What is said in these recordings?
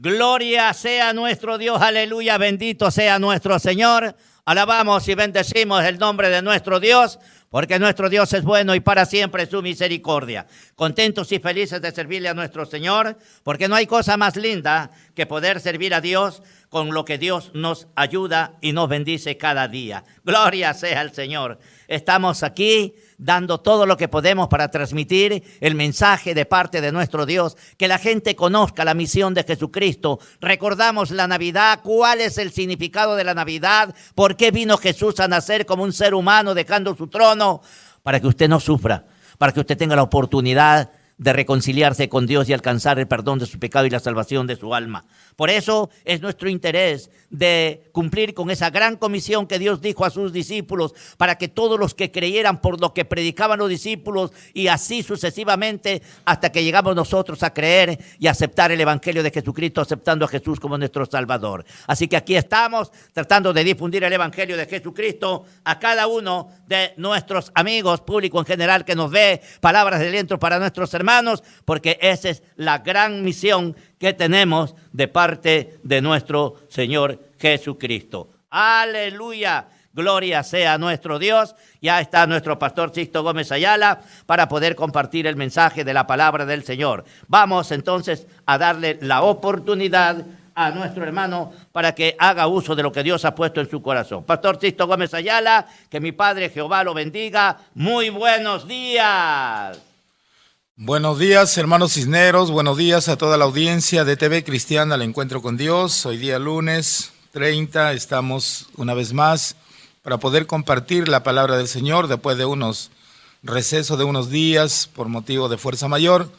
Gloria sea nuestro Dios, aleluya, bendito sea nuestro Señor. Alabamos y bendecimos el nombre de nuestro Dios, porque nuestro Dios es bueno y para siempre es su misericordia. Contentos y felices de servirle a nuestro Señor, porque no hay cosa más linda que poder servir a Dios con lo que Dios nos ayuda y nos bendice cada día. Gloria sea al Señor. Estamos aquí dando todo lo que podemos para transmitir el mensaje de parte de nuestro Dios, que la gente conozca la misión de Jesucristo. Recordamos la Navidad, cuál es el significado de la Navidad, por qué vino Jesús a nacer como un ser humano dejando su trono, para que usted no sufra, para que usted tenga la oportunidad de reconciliarse con Dios y alcanzar el perdón de su pecado y la salvación de su alma. Por eso es nuestro interés de cumplir con esa gran comisión que Dios dijo a sus discípulos, para que todos los que creyeran por lo que predicaban los discípulos y así sucesivamente hasta que llegamos nosotros a creer y aceptar el evangelio de Jesucristo, aceptando a Jesús como nuestro Salvador. Así que aquí estamos tratando de difundir el evangelio de Jesucristo a cada uno de nuestros amigos, público en general que nos ve, palabras de aliento para nuestros hermanos, porque esa es la gran misión que tenemos de parte de nuestro Señor Jesucristo. Aleluya, gloria sea a nuestro Dios. Ya está nuestro pastor Sixto Gómez Ayala para poder compartir el mensaje de la palabra del Señor. Vamos entonces a darle la oportunidad a nuestro hermano para que haga uso de lo que Dios ha puesto en su corazón. Pastor Sixto Gómez Ayala, que mi Padre Jehová lo bendiga. Muy buenos días. Buenos días, hermanos Cisneros, buenos días a toda la audiencia de TV Cristiana, al Encuentro con Dios. Hoy día lunes 30, estamos una vez más para poder compartir la palabra del Señor después de unos recesos de unos días por motivo de fuerza mayor,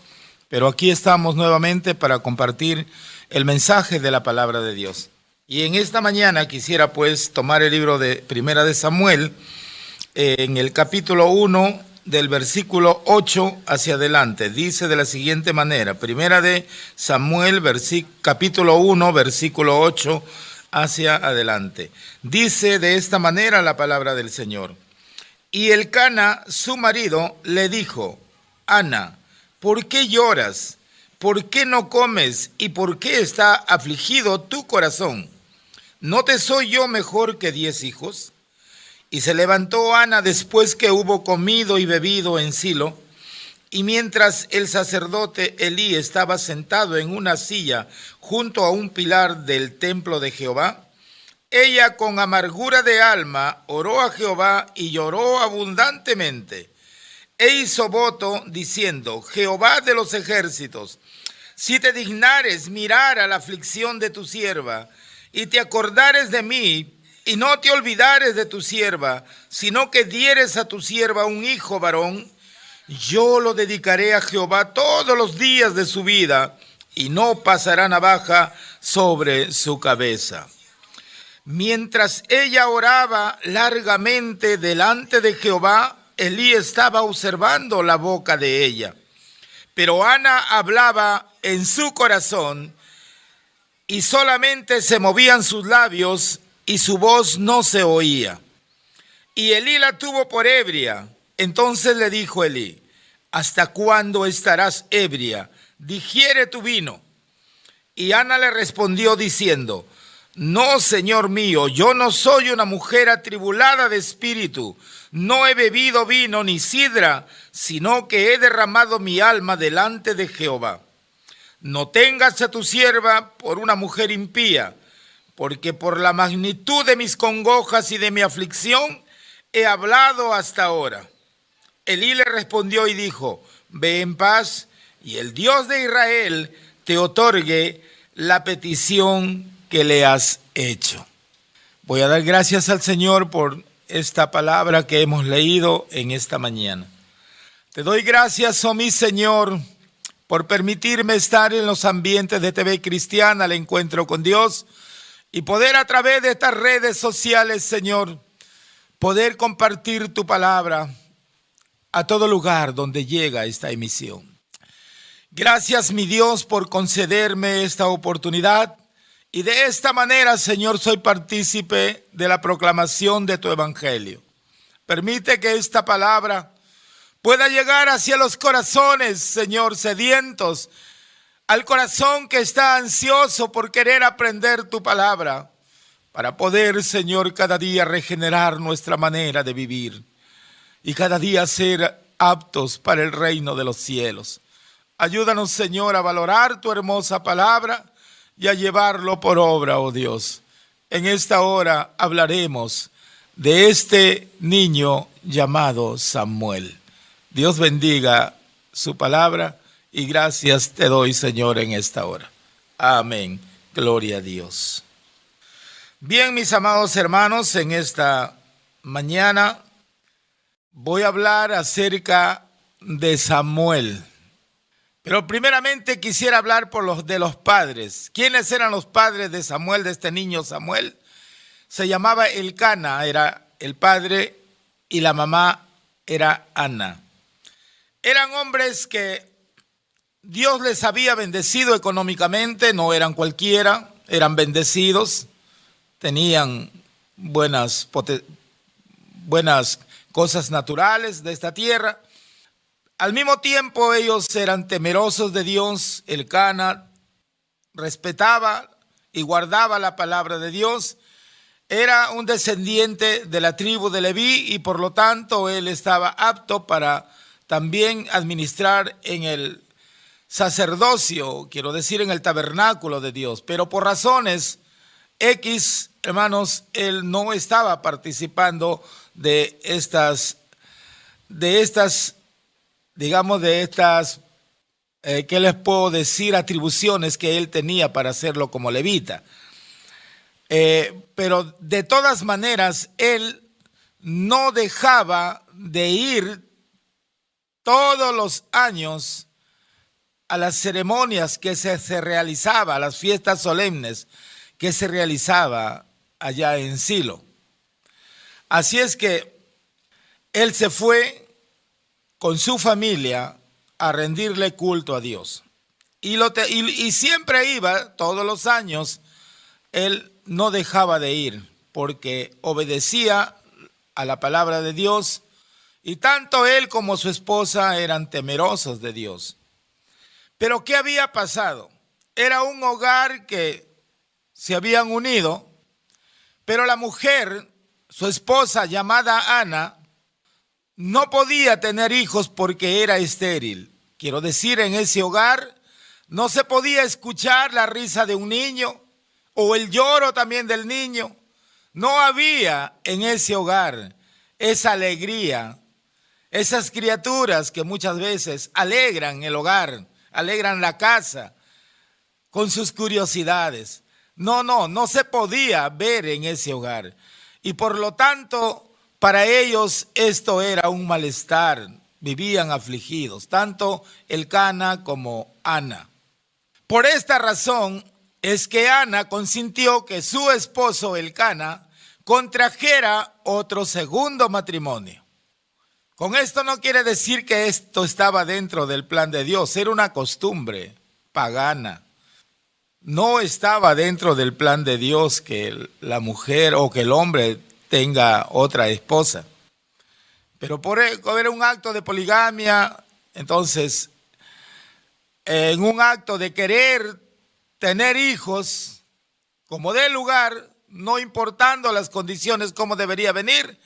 pero aquí estamos nuevamente para compartir el mensaje de la palabra de Dios. Y en esta mañana quisiera pues tomar el libro de Primera de Samuel, en el capítulo 1, del versículo 8 hacia adelante. Dice de la siguiente manera, Primera de Samuel, capítulo 1, versículo 8 hacia adelante. Dice de esta manera la palabra del Señor. Y Elcana, su marido, le dijo, Ana, ¿por qué lloras? ¿Por qué no comes? ¿Y por qué está afligido tu corazón? ¿No te soy yo mejor que 10 hijos? Y se levantó Ana después que hubo comido y bebido en Silo, y mientras el sacerdote Elí estaba sentado en una silla junto a un pilar del templo de Jehová, ella con amargura de alma oró a Jehová y lloró abundantemente, e hizo voto diciendo, Jehová de los ejércitos, si te dignares mirar a la aflicción de tu sierva, y te acordares de mí, y no te olvidares de tu sierva, sino que dieres a tu sierva un hijo varón, yo lo dedicaré a Jehová todos los días de su vida, y no pasará navaja sobre su cabeza. Mientras ella oraba largamente delante de Jehová, Elí estaba observando la boca de ella. Pero Ana hablaba en su corazón, y solamente se movían sus labios, y su voz no se oía. Y Elí la tuvo por ebria. Entonces le dijo Elí, ¿hasta cuándo estarás ebria? Digiere tu vino. Y Ana le respondió diciendo, no, señor mío, yo no soy una mujer atribulada de espíritu. No he bebido vino ni sidra, sino que he derramado mi alma delante de Jehová. No tengas a tu sierva por una mujer impía, porque por la magnitud de mis congojas y de mi aflicción he hablado hasta ahora. Elí le respondió y dijo, ve en paz, y el Dios de Israel te otorgue la petición que le has hecho. Voy a dar gracias al Señor por esta palabra que hemos leído en esta mañana. Te doy gracias, oh mi Señor, por permitirme estar en los ambientes de TV Cristiana, al Encuentro con Dios, y poder a través de estas redes sociales, Señor, poder compartir tu palabra a todo lugar donde llega esta emisión. Gracias, mi Dios, por concederme esta oportunidad. Y de esta manera, Señor, soy partícipe de la proclamación de tu evangelio. Permite que esta palabra pueda llegar hacia los corazones, Señor, sedientos, al corazón que está ansioso por querer aprender tu palabra, para poder, Señor, cada día regenerar nuestra manera de vivir y cada día ser aptos para el reino de los cielos. Ayúdanos, Señor, a valorar tu hermosa palabra y a llevarlo por obra, oh Dios. En esta hora hablaremos de este niño llamado Samuel. Dios bendiga su palabra y gracias te doy, Señor, en esta hora. Amén. Gloria a Dios. Bien, mis amados hermanos, en esta mañana voy a hablar acerca de Samuel. Pero primeramente quisiera hablar de los padres. ¿Quiénes eran los padres de Samuel, de este niño Samuel? Se llamaba Elcana, era el padre, y la mamá era Ana. Eran hombres que Dios les había bendecido económicamente, no eran cualquiera, eran bendecidos, tenían buenas cosas naturales de esta tierra. Al mismo tiempo ellos eran temerosos de Dios. Elcana respetaba y guardaba la palabra de Dios. Era un descendiente de la tribu de Leví y por lo tanto él estaba apto para también administrar en el sacerdocio, quiero decir en el tabernáculo de Dios. Pero por razones X, hermanos, él no estaba participando de estas ¿qué les puedo decir? Atribuciones que él tenía para hacerlo como levita. Pero de todas maneras, él no dejaba de ir todos los años a las ceremonias que se realizaba, a las fiestas solemnes que se realizaba allá en Silo. Así es que él se fue con su familia a rendirle culto a Dios. Y siempre iba, todos los años, él no dejaba de ir, porque obedecía a la palabra de Dios, y tanto él como su esposa eran temerosos de Dios. Pero ¿qué había pasado? Era un hogar que se habían unido, pero la mujer, su esposa llamada Ana, no podía tener hijos porque era estéril. Quiero decir, en ese hogar no se podía escuchar la risa de un niño o el lloro también del niño. No había en ese hogar esa alegría, esas criaturas que muchas veces alegran el hogar, alegran la casa con sus curiosidades. No se podía ver en ese hogar. Y por lo tanto, para ellos esto era un malestar, vivían afligidos, tanto Elcana como Ana. Por esta razón es que Ana consintió que su esposo Elcana contrajera otro segundo matrimonio. Con esto no quiere decir que esto estaba dentro del plan de Dios, era una costumbre pagana. No estaba dentro del plan de Dios que la mujer o que el hombre tenga otra esposa. Pero por haber un acto de poligamia, entonces, en un acto de querer tener hijos, como dé lugar, no importando las condiciones, cómo debería venir,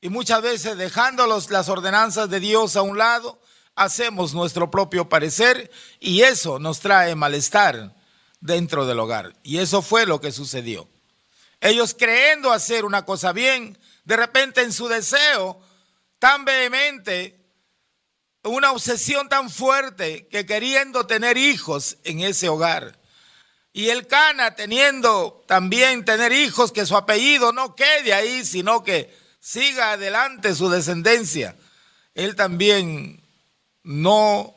y muchas veces dejando las ordenanzas de Dios a un lado, hacemos nuestro propio parecer y eso nos trae malestar dentro del hogar. Y eso fue lo que sucedió. Ellos creyendo hacer una cosa bien, de repente en su deseo tan vehemente, una obsesión tan fuerte que queriendo tener hijos en ese hogar. Y Elcana teniendo también tener hijos, que su apellido no quede ahí, sino que siga adelante su descendencia. Él también no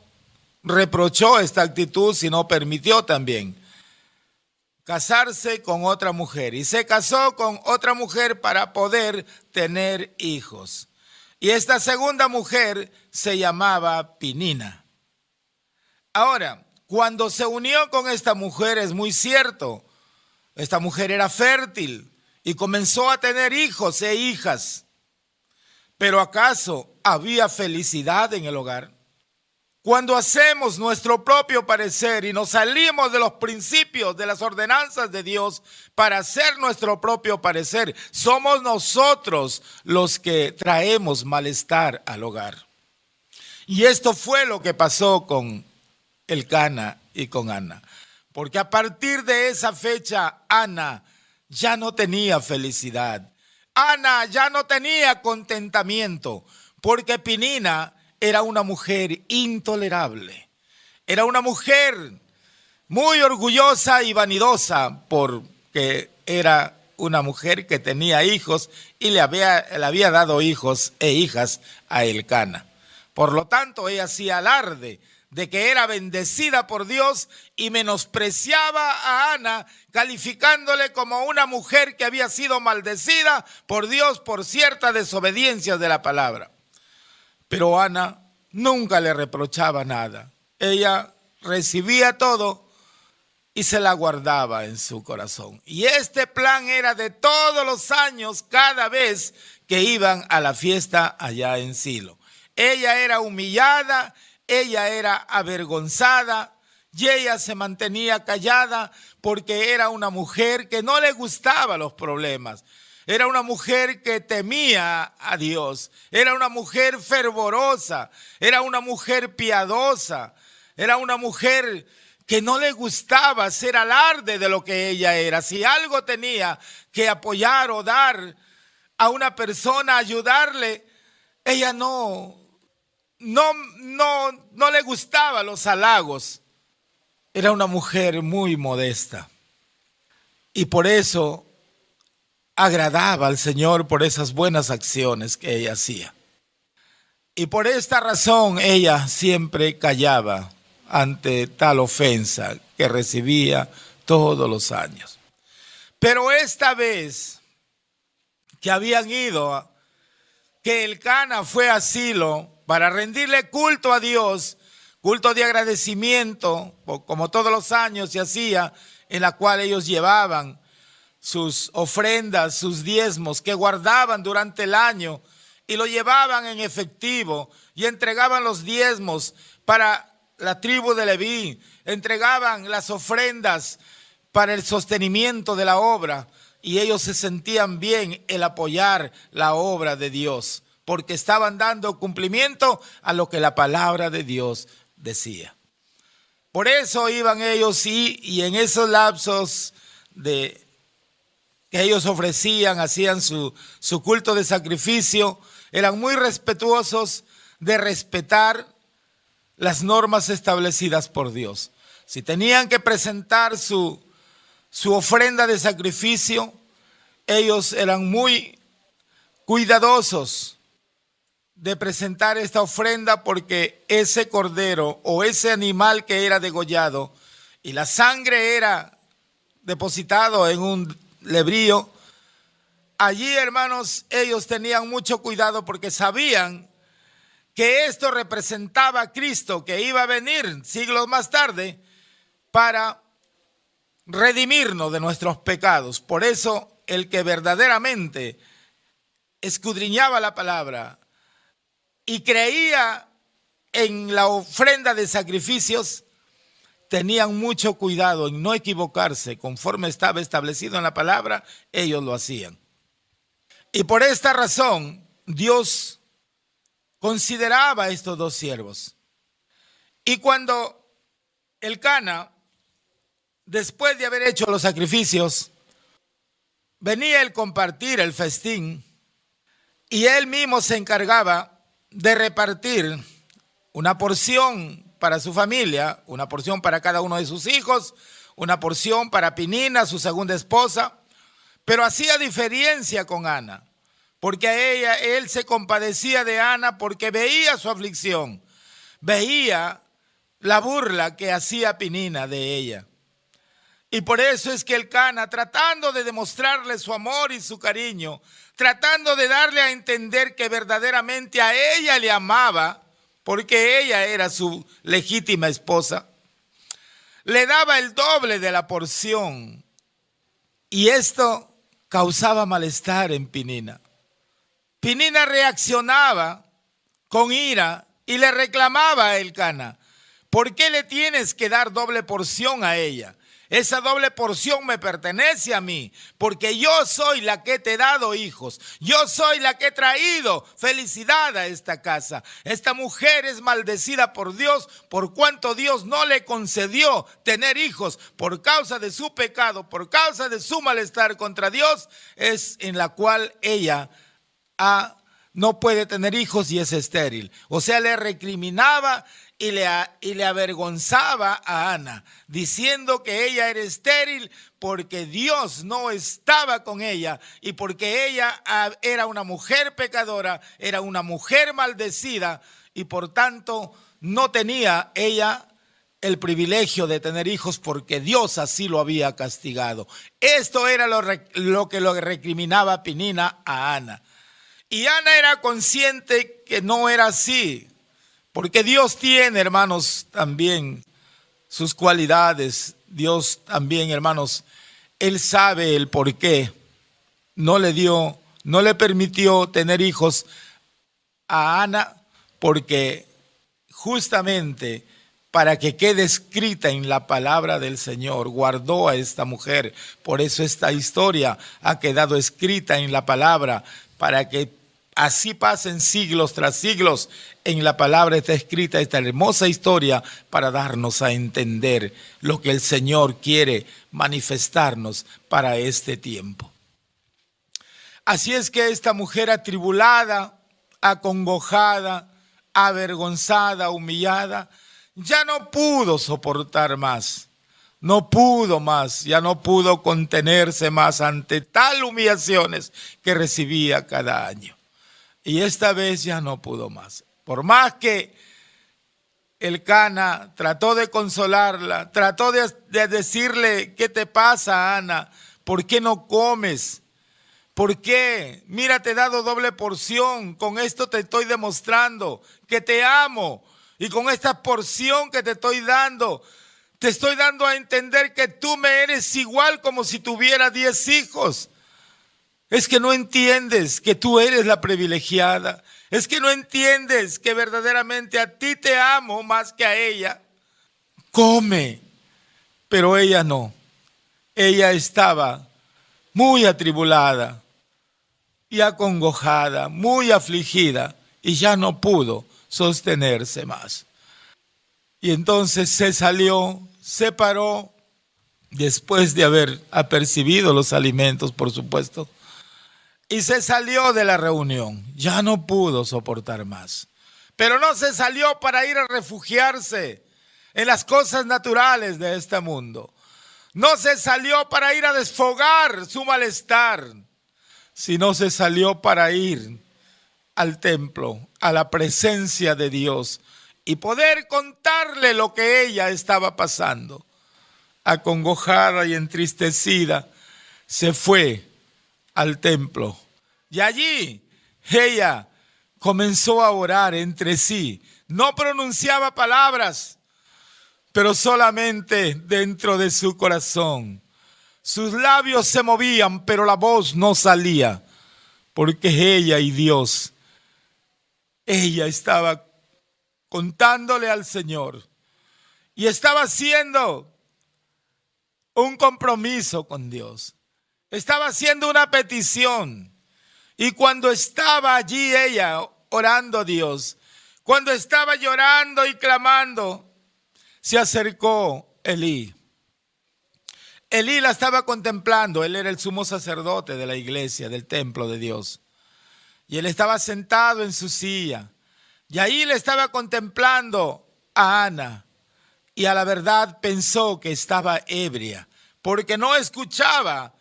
reprochó esta actitud, sino permitió también casarse con otra mujer. Y se casó con otra mujer para poder tener hijos. Y esta segunda mujer se llamaba Pinina. Ahora, cuando se unió con esta mujer, es muy cierto, esta mujer era fértil y comenzó a tener hijos e hijas. Pero ¿acaso había felicidad en el hogar? Cuando hacemos nuestro propio parecer y nos salimos de los principios, de las ordenanzas de Dios para hacer nuestro propio parecer, somos nosotros los que traemos malestar al hogar. Y esto fue lo que pasó con Elcana y con Ana. Porque a partir de esa fecha, Ana ya no tenía felicidad. Ana ya no tenía contentamiento, porque Penina era una mujer intolerable. Era una mujer muy orgullosa y vanidosa porque era una mujer que tenía hijos y le había dado hijos e hijas a Elcana. Por lo tanto, ella hacía alarde de que era bendecida por Dios y menospreciaba a Ana, calificándole como una mujer que había sido maldecida por Dios por cierta desobediencia de la palabra. Pero Ana nunca le reprochaba nada. Ella recibía todo y se la guardaba en su corazón. Y este plan era de todos los años, cada vez que iban a la fiesta allá en Silo. Ella era humillada, ella era avergonzada y ella se mantenía callada porque era una mujer que no le gustaban los problemas. Era una mujer que temía a Dios, era una mujer fervorosa, era una mujer piadosa, era una mujer que no le gustaba hacer alarde de lo que ella era. Si algo tenía que apoyar o dar a una persona, ayudarle, ella no le gustaban los halagos. Era una mujer muy modesta y por eso agradaba al Señor por esas buenas acciones que ella hacía. Y por esta razón ella siempre callaba ante tal ofensa que recibía todos los años. Pero esta vez que habían ido, que Elcana fue a Silo para rendirle culto a Dios, culto de agradecimiento, como todos los años se hacía, en la cual ellos llevaban sus ofrendas, sus diezmos que guardaban durante el año y lo llevaban en efectivo y entregaban los diezmos para la tribu de Leví, entregaban las ofrendas para el sostenimiento de la obra y ellos se sentían bien el apoyar la obra de Dios porque estaban dando cumplimiento a lo que la palabra de Dios decía. Por eso iban ellos y en esos lapsos que ellos ofrecían, hacían su culto de sacrificio, eran muy respetuosos de respetar las normas establecidas por Dios. Si tenían que presentar su ofrenda de sacrificio, ellos eran muy cuidadosos de presentar esta ofrenda porque ese cordero o ese animal que era degollado y la sangre era depositado en un lebrío, allí, hermanos, ellos tenían mucho cuidado porque sabían que esto representaba a Cristo que iba a venir siglos más tarde para redimirnos de nuestros pecados. Por eso el que verdaderamente escudriñaba la palabra y creía en la ofrenda de sacrificios, tenían mucho cuidado en no equivocarse. Conforme estaba establecido en la palabra, ellos lo hacían. Y por esta razón, Dios consideraba a estos dos siervos. Y cuando Elcana, después de haber hecho los sacrificios, venía el compartir el festín, y él mismo se encargaba de repartir una porción para su familia, una porción para cada uno de sus hijos, una porción para Penina, su segunda esposa, pero hacía diferencia con Ana, porque a él se compadecía de Ana porque veía su aflicción, veía la burla que hacía Penina de ella. Y por eso es que Elcana, tratando de demostrarle su amor y su cariño, tratando de darle a entender que verdaderamente a ella le amaba, porque ella era su legítima esposa, le daba el doble de la porción. Y esto causaba malestar en Penina. Penina reaccionaba con ira Y le reclamaba a Elcana: ¿por qué le tienes que dar doble porción a ella? Esa doble porción me pertenece a mí, porque yo soy la que te he dado hijos. Yo soy la que he traído felicidad a esta casa. Esta mujer es maldecida por Dios, por cuanto Dios no le concedió tener hijos por causa de su pecado, por causa de su malestar contra Dios, es en la cual ella no puede tener hijos y es estéril. O sea, le recriminaba y le avergonzaba a Ana, diciendo que ella era estéril porque Dios no estaba con ella y porque ella era una mujer pecadora, era una mujer maldecida y por tanto no tenía ella el privilegio de tener hijos porque Dios así lo había castigado. Esto era lo que recriminaba Penina a Ana. Y Ana era consciente que no era así. Porque Dios tiene, hermanos, también sus cualidades. Dios también, hermanos, Él sabe el por qué no le permitió tener hijos a Ana, porque justamente para que quede escrita en la palabra del Señor, guardó a esta mujer. Por eso esta historia ha quedado escrita en la palabra, para que así pasen siglos tras siglos. En la palabra está escrita esta hermosa historia para darnos a entender lo que el Señor quiere manifestarnos para este tiempo. Así es que esta mujer atribulada, acongojada, avergonzada, humillada, ya no pudo soportar más. No pudo más, ya no pudo contenerse más ante tal humillaciones que recibía cada año. Y esta vez ya no pudo más. Por más que Elcana trató de consolarla, trató de decirle: ¿qué te pasa, Ana? ¿Por qué no comes? ¿Por qué? Mira, te he dado doble porción. Con esto te estoy demostrando que te amo. Y con esta porción que te estoy dando a entender que tú me eres igual como si tuviera 10 hijos. Es que no entiendes que tú eres la privilegiada. Es que no entiendes que verdaderamente a ti te amo más que a ella. Come. Pero ella no. Ella estaba muy atribulada y acongojada, muy afligida, y ya no pudo sostenerse más. Y entonces se salió, se paró, después de haber apercibido los alimentos, por supuesto, y se salió de la reunión. Ya no pudo soportar más. Pero no se salió para ir a refugiarse en las cosas naturales de este mundo. No se salió para ir a desfogar su malestar, sino se salió para ir al templo, a la presencia de Dios y poder contarle lo que ella estaba pasando. Acongojada y entristecida, se fue al templo. Y allí ella comenzó a orar entre sí. No pronunciaba palabras, pero solamente dentro de su corazón. Sus labios se movían, pero la voz no salía, porque ella y Dios, ella estaba contándole al Señor y estaba haciendo un compromiso con Dios. Estaba haciendo una petición. Y cuando estaba allí ella orando a Dios, cuando estaba llorando y clamando, se acercó Elí. Elí la estaba contemplando. Él era el sumo sacerdote de la iglesia, del templo de Dios. Y él estaba sentado en su silla. Y ahí le estaba contemplando a Ana. Y a la verdad pensó que estaba ebria, porque no escuchaba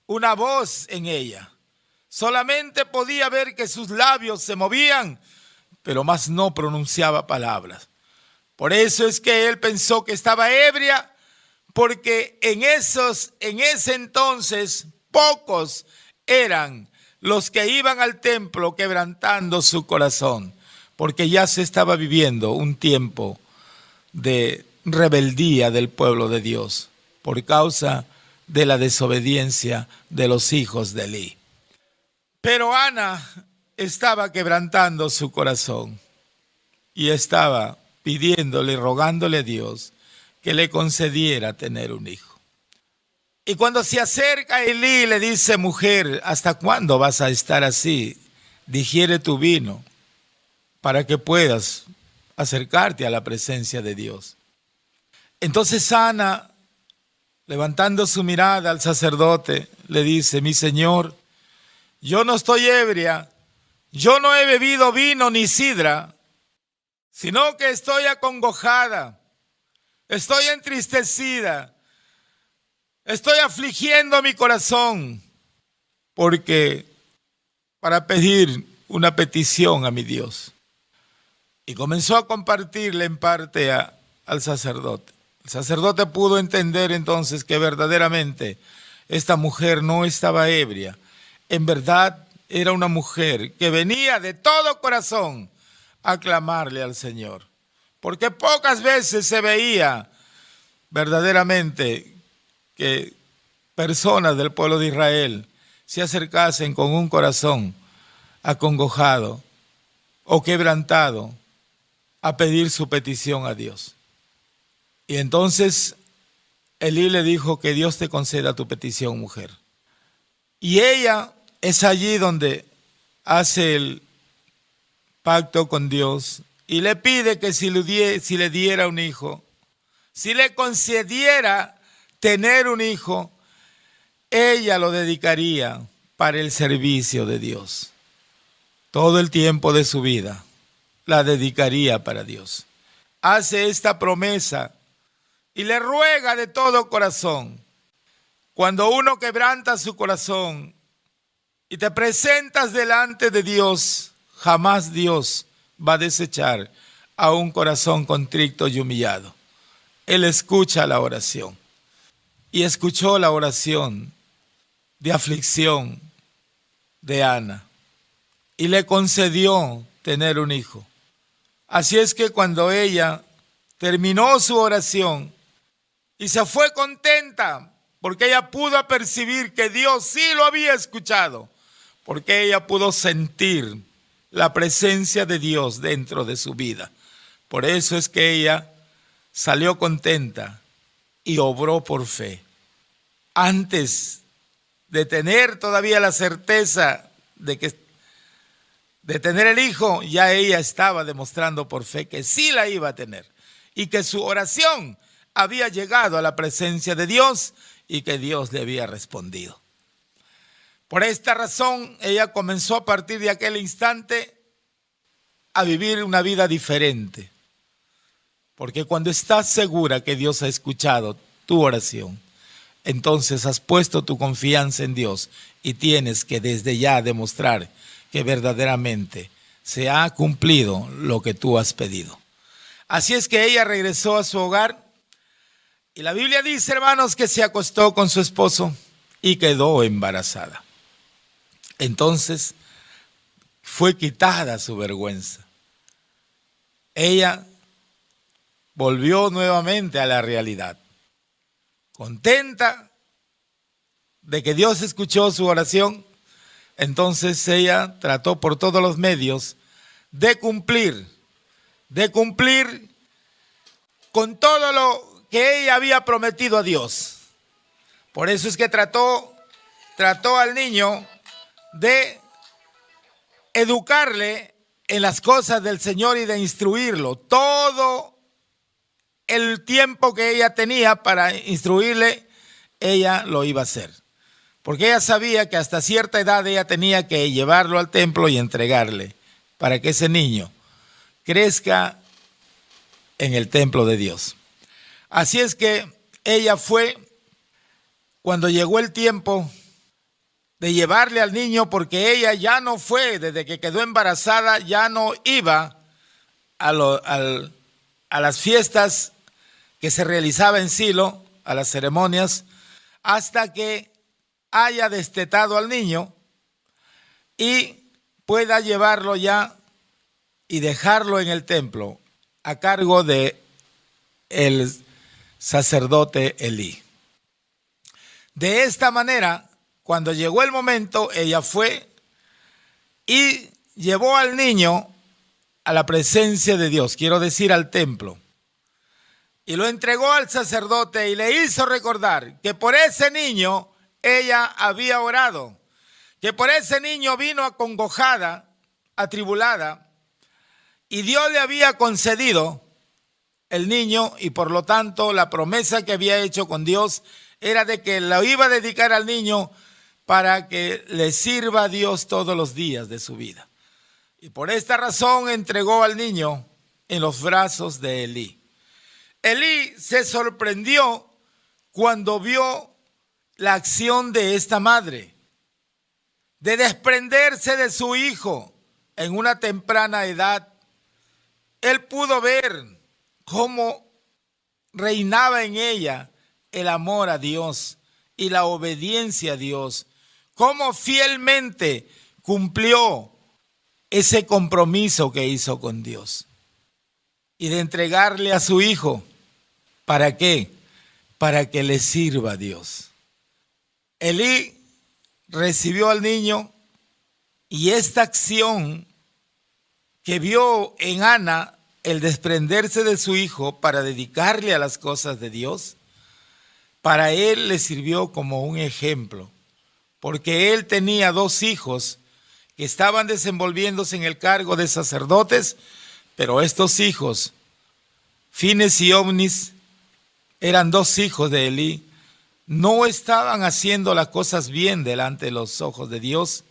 una voz en ella. Solamente podía ver que sus labios se movían, pero más no pronunciaba palabras. Por eso es que él pensó que estaba ebria, porque en ese entonces pocos eran los que iban al templo quebrantando su corazón, porque ya se estaba viviendo un tiempo de rebeldía del pueblo de Dios por causa de la desobediencia de los hijos de Elí. Pero Ana estaba quebrantando su corazón. y estaba pidiéndole, rogándole a Dios que le concediera tener un hijo. Y cuando se acerca a Elí, le dice: mujer, ¿hasta cuándo vas a estar así? Digiere tu vino para que puedas acercarte a la presencia de Dios. Entonces Ana, levantando su mirada al sacerdote, le dice: mi señor, yo no estoy ebria, yo no he bebido vino ni sidra, sino que estoy acongojada, estoy entristecida, estoy afligiendo mi corazón, porque para pedir una petición a mi Dios. Y comenzó a compartirle en parte al sacerdote. El sacerdote pudo entender entonces que verdaderamente esta mujer no estaba ebria. En verdad era una mujer que venía de todo corazón a clamarle al Señor. Porque pocas veces se veía verdaderamente que personas del pueblo de Israel se acercasen con un corazón acongojado o quebrantado a pedir su petición a Dios. Y entonces Elí le dijo: que Dios te conceda tu petición, mujer. Y ella es allí donde hace el pacto con Dios y le pide que si le diera un hijo, si le concediera tener un hijo, ella lo dedicaría para el servicio de Dios. Todo el tiempo de su vida la dedicaría para Dios. Hace esta promesa y le ruega de todo corazón. Cuando uno quebranta su corazón y te presentas delante de Dios, jamás Dios va a desechar a un corazón contrito y humillado. Él escucha la oración. Y escuchó la oración de aflicción de Ana y le concedió tener un hijo. Así es que cuando ella terminó su oración y se fue contenta, porque ella pudo percibir que Dios sí lo había escuchado, porque ella pudo sentir la presencia de Dios dentro de su vida. Por eso es que ella salió contenta y obró por fe. Antes de tener todavía la certeza de tener el hijo, ya ella estaba demostrando por fe que sí la iba a tener y que su oración había llegado a la presencia de Dios y que Dios le había respondido. Por esta razón, ella comenzó a partir de aquel instante a vivir una vida diferente. Porque cuando estás segura que Dios ha escuchado tu oración, entonces has puesto tu confianza en Dios y tienes que desde ya demostrar que verdaderamente se ha cumplido lo que tú has pedido. Así es que ella regresó a su hogar y la Biblia dice, hermanos, que se acostó con su esposo y quedó embarazada. Entonces fue quitada su vergüenza. Ella volvió nuevamente a la realidad, contenta de que Dios escuchó su oración. Entonces ella trató por todos los medios de cumplir con todo lo que ella había prometido a Dios. Por eso es que trató al niño de educarle en las cosas del Señor y de instruirlo. Todo el tiempo que ella tenía para instruirle, ella lo iba a hacer. Porque ella sabía que hasta cierta edad ella tenía que llevarlo al templo y entregarle para que ese niño crezca en el templo de Dios. Así es que ella fue, cuando llegó el tiempo de llevarle al niño, porque ella ya no fue, desde que quedó embarazada, ya no iba a las fiestas que se realizaba en Silo, a las ceremonias, hasta que haya destetado al niño y pueda llevarlo ya y dejarlo en el templo a cargo de el sacerdote Elí. De esta manera, cuando llegó el momento, ella fue y llevó al niño a la presencia de Dios, quiero decir al templo, y lo entregó al sacerdote y le hizo recordar que por ese niño ella había orado, que por ese niño vino acongojada, atribulada, y Dios le había concedido el niño, y por lo tanto la promesa que había hecho con Dios era de que lo iba a dedicar al niño para que le sirva a Dios todos los días de su vida. Y por esta razón entregó al niño en los brazos de Elí. Elí se sorprendió cuando vio la acción de esta madre, de desprenderse de su hijo en una temprana edad. Él pudo ver cómo reinaba en ella el amor a Dios y la obediencia a Dios, cómo fielmente cumplió ese compromiso que hizo con Dios y de entregarle a su hijo. ¿Para qué? Para que le sirva a Dios. Elí recibió al niño y esta acción que vio en Ana, el desprenderse de su hijo para dedicarle a las cosas de Dios, para él le sirvió como un ejemplo, porque él tenía 2 hijos que estaban desenvolviéndose en el cargo de sacerdotes, pero estos hijos, Fines y Ovnis, eran 2 hijos de Elí, no estaban haciendo las cosas bien delante de los ojos de Dios,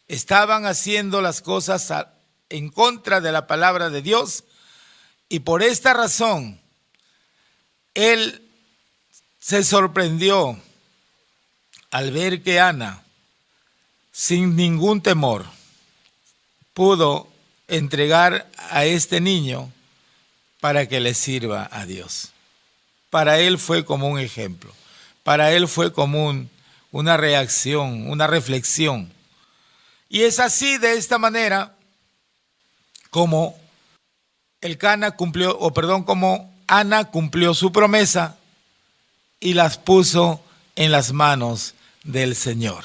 estaban haciendo las cosas en contra de la palabra de Dios, y por esta razón él se sorprendió al ver que Ana, sin ningún temor, pudo entregar a este niño para que le sirva a Dios. Para él fue como un ejemplo, para él fue como una reacción, una reflexión. Y es así, de esta manera, como como Ana cumplió su promesa y las puso en las manos del Señor.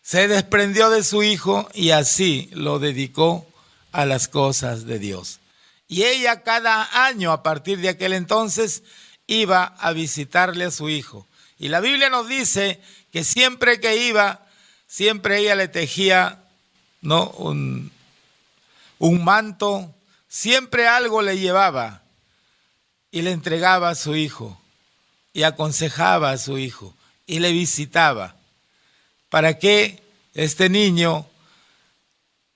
Se desprendió de su hijo y así lo dedicó a las cosas de Dios. Y ella cada año, a partir de aquel entonces, iba a visitarle a su hijo. Y la Biblia nos dice que siempre que iba, siempre ella le tejía, ¿no?, un manto, siempre algo le llevaba y le entregaba a su hijo y aconsejaba a su hijo y le visitaba para que este niño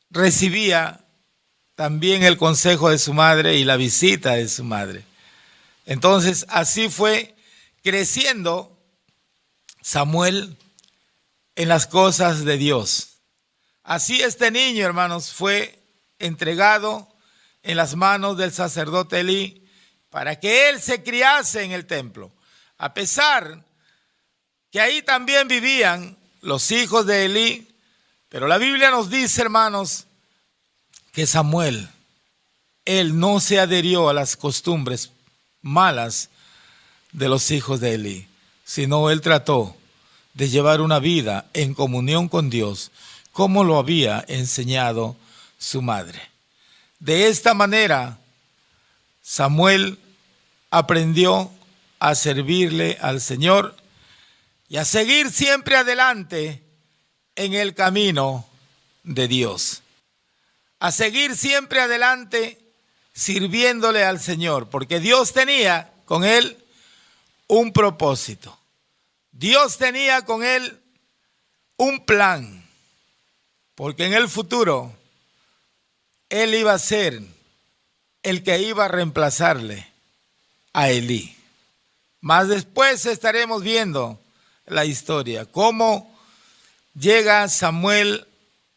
recibía también el consejo de su madre y la visita de su madre. Entonces así fue creciendo Samuel en las cosas de Dios. Así este niño, hermanos, fue entregado en las manos del sacerdote Elí para que él se criase en el templo. A pesar que ahí también vivían los hijos de Elí, pero la Biblia nos dice, hermanos, que Samuel, él no se adherió a las costumbres malas de los hijos de Elí, sino él trató de llevar una vida en comunión con Dios, como lo había enseñado su madre. De esta manera, Samuel aprendió a servirle al Señor y a seguir siempre adelante en el camino de Dios. A seguir siempre adelante sirviéndole al Señor, porque Dios tenía con él un propósito. Dios tenía con él un plan, porque en el futuro él iba a ser el que iba a reemplazarle a Elí. Más después estaremos viendo la historia, cómo llega Samuel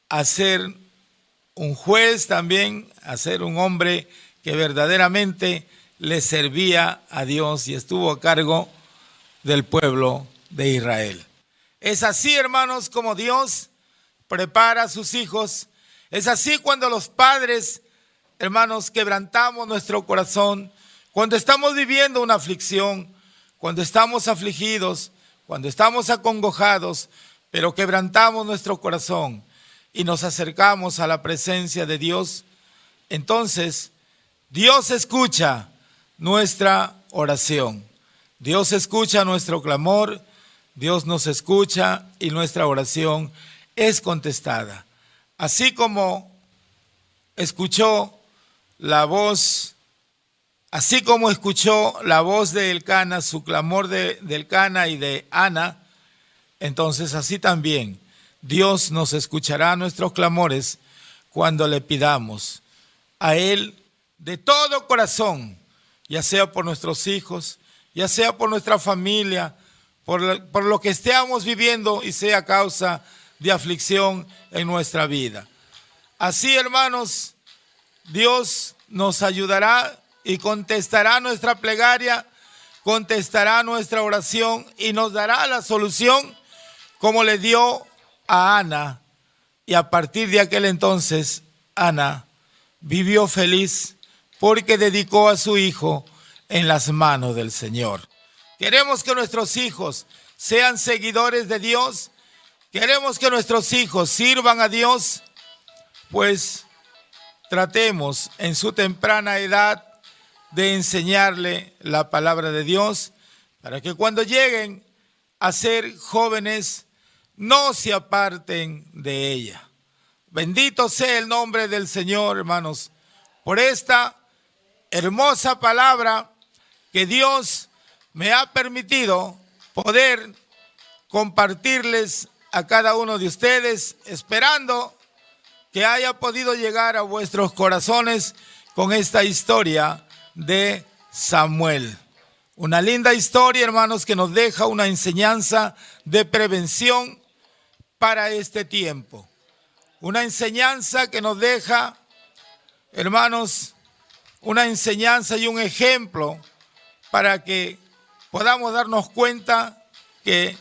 a ser un juez también, a ser un hombre que verdaderamente le servía a Dios y estuvo a cargo del pueblo de Israel. Es así, hermanos, como Dios prepara a sus hijos. Es así cuando los padres, hermanos, quebrantamos nuestro corazón, cuando estamos viviendo una aflicción, cuando estamos afligidos, cuando estamos acongojados, pero quebrantamos nuestro corazón y nos acercamos a la presencia de Dios. entonces Dios escucha nuestra oración. Dios escucha nuestro clamor, Dios nos escucha y nuestra oración es contestada. Así como escuchó la voz, de Elcana, su clamor de Elcana y de Ana, entonces así también Dios nos escuchará nuestros clamores cuando le pidamos a Él de todo corazón, ya sea por nuestros hijos, ya sea por nuestra familia, por lo que estemos viviendo y sea causa de aflicción en nuestra vida. Así, hermanos, Dios nos ayudará y contestará nuestra plegaria, contestará nuestra oración y nos dará la solución como le dio a Ana. Y a partir de aquel entonces, Ana vivió feliz porque dedicó a su hijo en las manos del Señor. Queremos que nuestros hijos sean seguidores de Dios. Queremos que nuestros hijos sirvan a Dios. Pues tratemos en su temprana edad de enseñarle la palabra de Dios para que cuando lleguen a ser jóvenes no se aparten de ella. Bendito sea el nombre del Señor, hermanos, por esta hermosa palabra que Dios me ha permitido poder compartirles a cada uno de ustedes, esperando que haya podido llegar a vuestros corazones con esta historia de Samuel. Una linda historia, hermanos, que nos deja una enseñanza de prevención para este tiempo. Una enseñanza que nos deja, hermanos, una enseñanza y un ejemplo para que podamos darnos cuenta que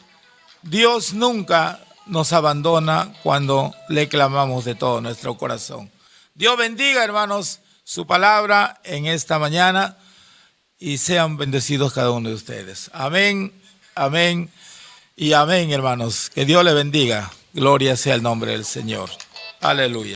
Dios nunca nos abandona cuando le clamamos de todo nuestro corazón. Dios bendiga, hermanos, su palabra en esta mañana y sean bendecidos cada uno de ustedes. Amén, amén y amén, hermanos. Que Dios le bendiga. Gloria sea el nombre del Señor. Aleluya.